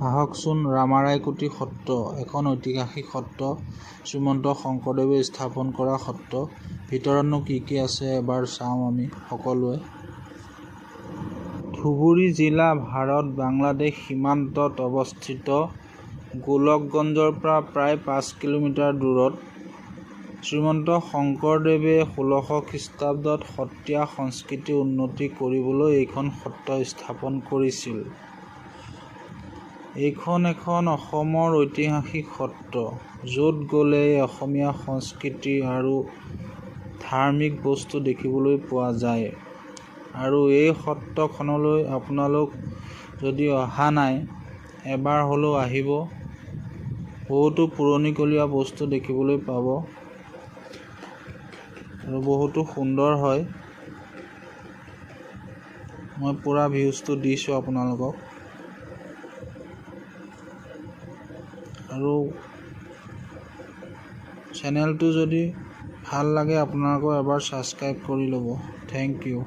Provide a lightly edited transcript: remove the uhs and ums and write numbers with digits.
আহকচোন ৰামাৰায়কুটি সত্ৰ এখন ঐতিহাসিক সত্ৰ, শ্ৰীমন্ত শংকৰদেৱে স্থাপন কৰা সত্ৰ। ভিতৰতনো কি কি আছে এবাৰ চাওঁ আমি সকলোৱে। ধুবুৰী জিলা ভাৰত বাংলাদেশ সীমান্তত অৱস্থিত। গোলকগঞ্জৰ পৰা প্ৰায় 5 কিলোমিটাৰ দূৰত। শ্ৰীমন্ত শংকৰদেৱে 1600 খ্ৰীষ্টাব্দত সত্ৰীয়া সংস্কৃতি উন্নতি কৰিবলৈ এইখন সত্ৰ স্থাপন কৰিছিল। এইখন এখন অসমৰ ঐতিহাসিক সত্ৰ, য'ত গ'লে অসমীয়া সংস্কৃতি আৰু ধাৰ্মিক বস্তু দেখিবলৈ পোৱা যায়। আৰু এই সত্ৰখনলৈ আপোনালোক যদি অহা নাই, এবাৰ হ'লেও আহিব। বহুতো পুৰণিকলীয়া বস্তু দেখিবলৈ পাব আৰু বহুতো সুন্দৰ হয়। মই পুৰা ভিউজটো দিছোঁ আপোনালোকক। আৰু চেনেলটো যদি ভাল লাগে আপোনালোকে এবাৰ ছাবস্ক্ৰাইব কৰি ল'ব। Thank U.